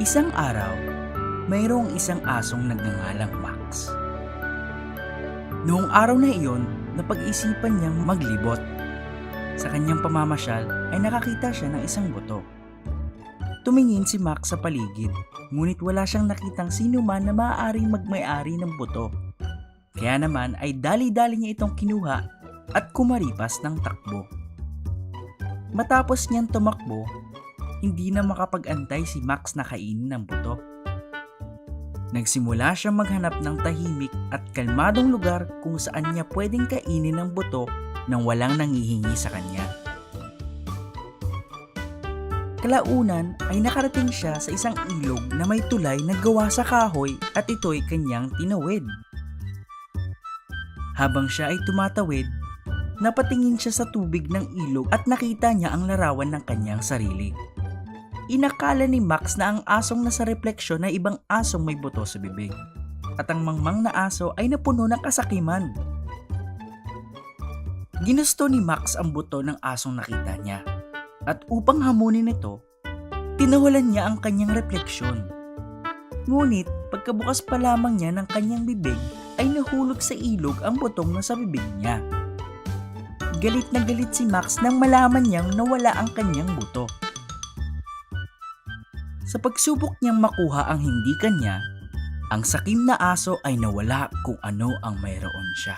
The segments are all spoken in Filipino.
Isang araw, mayroong isang asong nagngangalang Max. Noong araw na iyon, napag-isipan niyang maglibot. Sa kanyang pamamasyal ay nakakita siya ng isang buto. Tumingin si Max sa paligid, ngunit wala siyang nakitang sino man na maaaring magmay-ari ng buto. Kaya naman ay dali-dali niya itong kinuha at kumaripas ng takbo. Matapos niyang tumakbo, hindi na makapag-antay si Max na kainin ng buto. Nagsimula siyang maghanap ng tahimik at kalmadong lugar kung saan niya pwedeng kainin ng buto nang walang nanghihingi sa kanya. Kalaunan ay nakarating siya sa isang ilog na may tulay na gawa sa kahoy at ito'y kanyang tinawid. Habang siya ay tumatawid, napatingin siya sa tubig ng ilog at nakita niya ang larawan ng kanyang sarili. Inakala ni Max na ang asong nasa refleksyon ay ibang asong may buto sa bibig, at ang mangmang na aso ay napuno ng kasakiman. Ginusto ni Max ang buto ng asong nakita niya, at upang hamunin ito, tinawalan niya ang kanyang refleksyon. Ngunit pagkabukas pa lamang niya ng kanyang bibig ay nahulog sa ilog ang butong nasa bibig niya. Galit na galit si Max nang malaman niyang nawala ang kanyang buto. Sa pagsubok niyang makuha ang hindi kanya, ang sakim na aso ay nawala kung ano ang mayroon siya.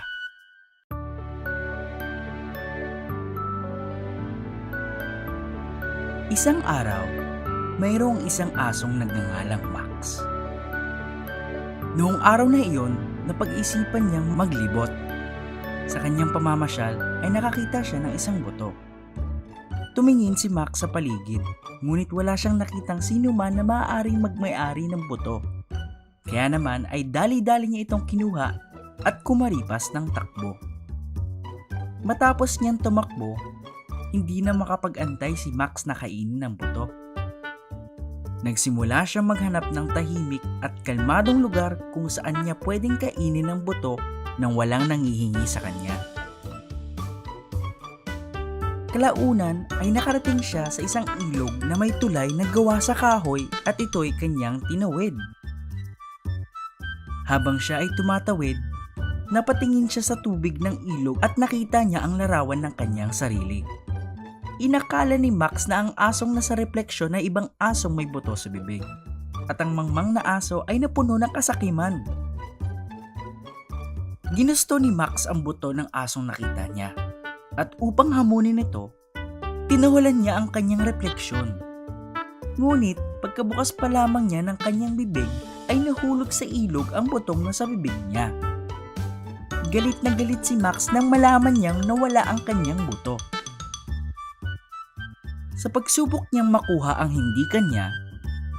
Isang araw, mayroong isang asong nagngangalang Max. Noong araw na iyon, napag-isipan niyang maglibot. Sa kanyang pamamasyal ay nakakita siya ng isang buto. Tumingin si Max sa paligid, ngunit wala siyang nakitang sino man na maaaring magmay-ari ng buto. Kaya naman ay dali-dali niya itong kinuha at kumaripas ng takbo. Matapos niyang tumakbo, hindi na makapag-antay si Max na kainin ng buto. Nagsimula siyang maghanap ng tahimik at kalmadong lugar kung saan niya pwedeng kainin ng buto nang walang nanghihingi sa kanya. Kalaunan ay nakarating siya sa isang ilog na may tulay na gawa sa kahoy at ito'y kanyang tinawid. Habang siya ay tumatawid, napatingin siya sa tubig ng ilog at nakita niya ang larawan ng kanyang sarili. Inakala ni Max na ang asong nasa refleksyon ay ibang asong may buto sa bibig, at ang mangmang na aso ay napuno ng kasakiman. Ginusto ni Max ang buto ng asong nakita niya, at upang hamunin ito, tinawalan niya ang kanyang refleksyon. Ngunit pagkabukas pa lamang niya ng kanyang bibig ay nahulog sa ilog ang butong nasa bibig niya. Galit na galit si Max nang malaman niyang nawala ang kanyang buto. Sa pagsubok niyang makuha ang hindi kanya,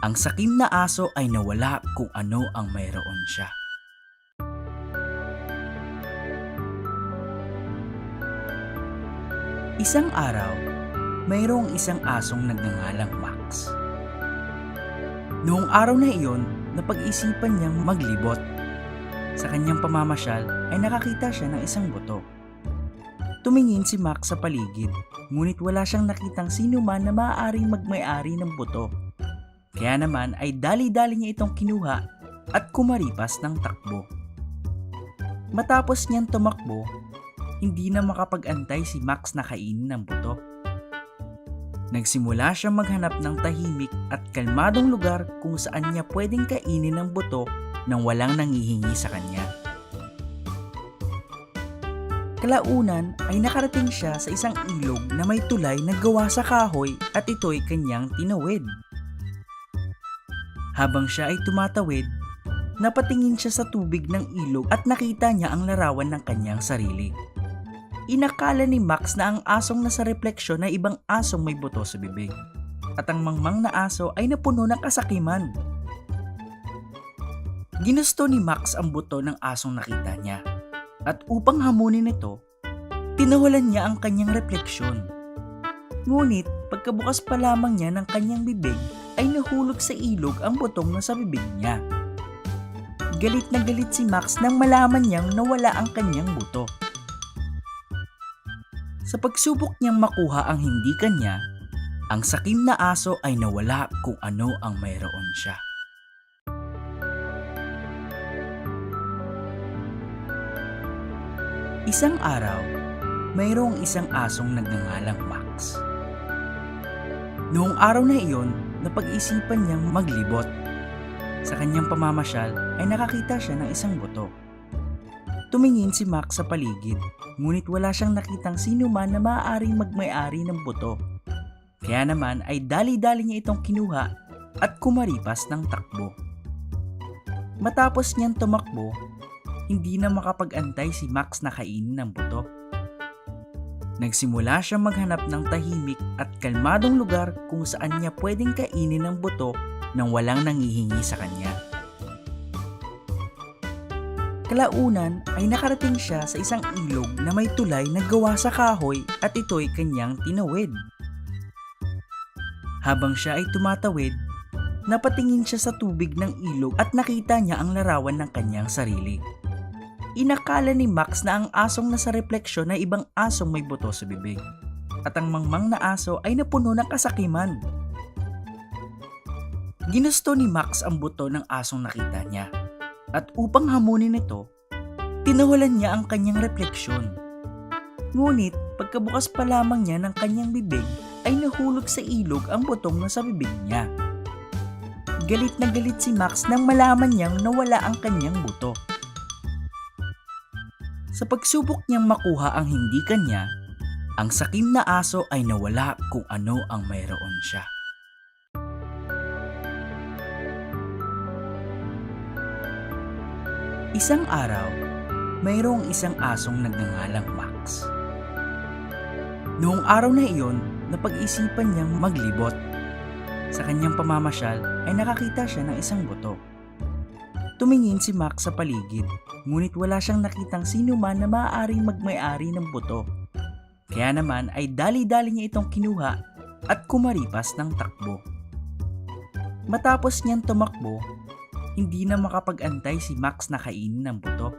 ang sakim na aso ay nawala kung ano ang mayroon siya. Isang araw, mayroong isang asong nagngangalang Max. Noong araw na iyon, napag-isipan niyang maglibot. Sa kanyang pamamasyal ay nakakita siya ng isang buto. Tumingin si Max sa paligid, ngunit wala siyang nakitang sino man na maaaring magmay-ari ng buto. Kaya naman ay dali-dali niya itong kinuha at kumaripas ng takbo. Matapos niyang tumakbo, hindi na makapag-antay si Max na kainin ng buto. Nagsimula siyang maghanap ng tahimik at kalmadong lugar kung saan niya pwedeng kainin ng buto nang walang nanghihingi sa kanya. Kalaunan ay nakarating siya sa isang ilog na may tulay na gawa sa kahoy at ito'y kanyang tinawid. Habang siya ay tumatawid, napatingin siya sa tubig ng ilog at nakita niya ang larawan ng kanyang sarili. Inakala ni Max na ang asong nasa refleksyon ay ibang asong may buto sa bibig, at ang mangmang na aso ay napuno ng kasakiman. Ginusto ni Max ang buto ng asong nakita niya, at upang hamunin ito, tinawalan niya ang kanyang refleksyon. Ngunit pagkabukas pa lamang niya ng kanyang bibig ay nahulog sa ilog ang butong nasa bibig niya. Galit na galit si Max nang malaman niyang nawala ang kanyang buto. Sa pagsubok niyang makuha ang hindi kanya, Ang sakim na aso ay nawala kung ano ang mayroon siya. Isang araw, mayroong isang asong nagngangalang Max. Noong araw na iyon, napag-isipan niyang maglibot. Sa kanyang pamamasyal ay nakakita siya ng isang buto. Tumingin si Max sa paligid, ngunit wala siyang nakitang sino man na maaaring magmay-ari ng buto. Kaya naman ay dali-dali niya itong kinuha at kumaripas ng takbo. Matapos niyang tumakbo, hindi na makapag-antay si Max na kainin ng buto. Nagsimula siyang maghanap ng tahimik at kalmadong lugar kung saan niya pwedeng kainin ng buto nang walang nanghihingi sa kanya. Kalaunan ay nakarating siya sa isang ilog na may tulay na gawa sa kahoy at ito'y kanyang tinawid. Habang siya ay tumatawid, napatingin siya sa tubig ng ilog at nakita niya ang larawan ng kanyang sarili. Inakala ni Max na ang asong nasa refleksyon ay ibang asong may buto sa bibig, at ang mangmang na aso ay napuno ng kasakiman. Ginusto ni Max ang buto ng asong nakita niya, at upang hamunin ito, tinawalan niya ang kanyang refleksyon. Ngunit pagkabukas pa lamang niya ng kanyang bibig ay nahulog sa ilog ang butong nasa bibig niya. Galit na galit si Max nang malaman niyang nawala ang kanyang buto. Sa pagsubok niyang makuha ang hindi kanya, ang sakim na aso ay nawala kung ano ang mayroon siya. Isang araw, mayroong isang asong nagngangalang Max. Noong araw na iyon, napag-isipan niyang maglibot. Sa kanyang pamamasyal ay nakakita siya ng isang buto. Tumingin si Max sa paligid, ngunit wala siyang nakitang sino man na maaaring magmay-ari ng buto. Kaya naman ay dali-dali niya itong kinuha at kumaripas ng takbo. Matapos niyang tumakbo, hindi na makapag-antay si Max na kainin ng buto.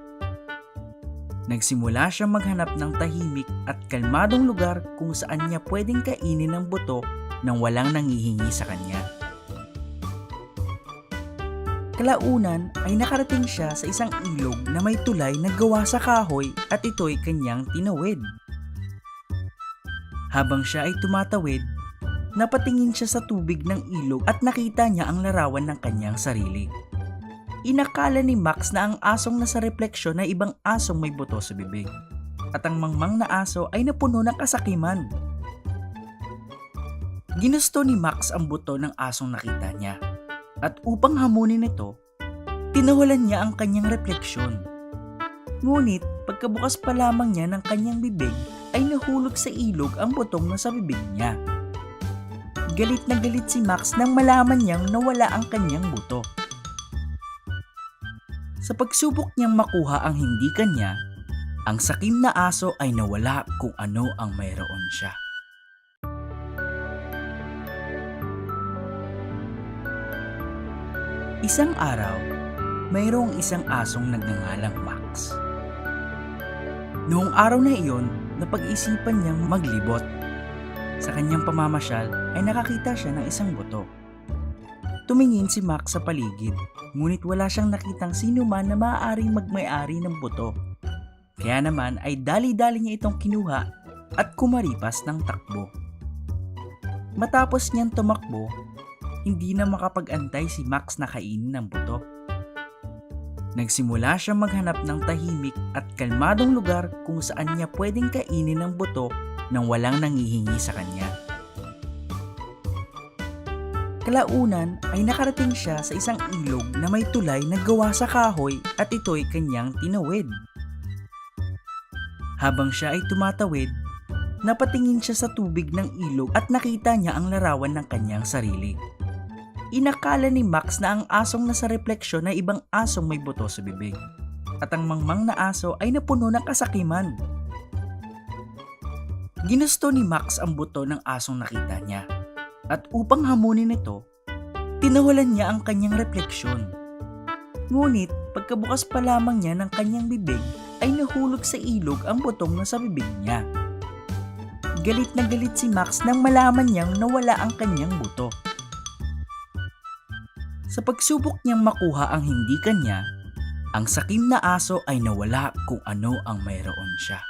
Nagsimula siyang maghanap ng tahimik at kalmadong lugar kung saan niya pwedeng kainin ng buto nang walang nanghihingi sa kanya. Kalaunan ay nakarating siya sa isang ilog na may tulay na gawa sa kahoy at ito'y kanyang tinawid. Habang siya ay tumatawid, napatingin siya sa tubig ng ilog at nakita niya ang larawan ng kanyang sarili. Inakala ni Max na ang asong nasa refleksyon ay ibang asong may buto sa bibig, at ang mangmang na aso ay napuno ng kasakiman. Ginusto ni Max ang buto ng asong nakita niya, at upang hamunin ito, tinawalan niya ang kanyang refleksyon. Ngunit pagkabukas pa lamang niya ng kanyang bibig ay nahulog sa ilog ang butong nasa bibig niya. Galit na galit si Max nang malaman niyang nawala ang kanyang buto. Sa pagsubok niyang makuha ang hindi kanya, ang sakim na aso ay nawala kung ano ang mayroon siya. Isang araw, mayroong isang asong nagngangalang Max. Noong araw na iyon, napag-isipan niyang maglibot. Sa kanyang pamamasyal ay nakakita siya ng isang buto. Tumingin si Max sa paligid, ngunit wala siyang nakitang sino man na maaaring magmay-ari ng buto. Kaya naman ay dali-dali niya itong kinuha at kumaripas ng takbo. Matapos niyang tumakbo, hindi na makapag-antay si Max na kainin ng buto. Nagsimula siyang maghanap ng tahimik at kalmadong lugar kung saan niya pwedeng kainin ng buto nang walang nanghihingi sa kanya. Kalaunan ay nakarating siya sa isang ilog na may tulay na gawa sa kahoy at ito'y kanyang tinawid. Habang siya ay tumatawid, napatingin siya sa tubig ng ilog at nakita niya ang larawan ng kanyang sarili. Inakala ni Max na ang asong nasa refleksyon ay ibang asong may buto sa bibig, at ang mangmang na aso ay napuno ng kasakiman. Ginusto ni Max ang buto ng asong nakita niya, at upang hamunin ito, tinawalan niya ang kanyang refleksyon. Ngunit pagkabukas pa lamang niya ng kanyang bibig ay nahulog sa ilog ang butong nasa bibig niya. galit na galit si Max nang malaman niyang nawala ang kanyang buto. Sa pagsubok niyang makuha ang hindi kanya, ang sakim na aso ay nawala kung ano ang mayroon siya.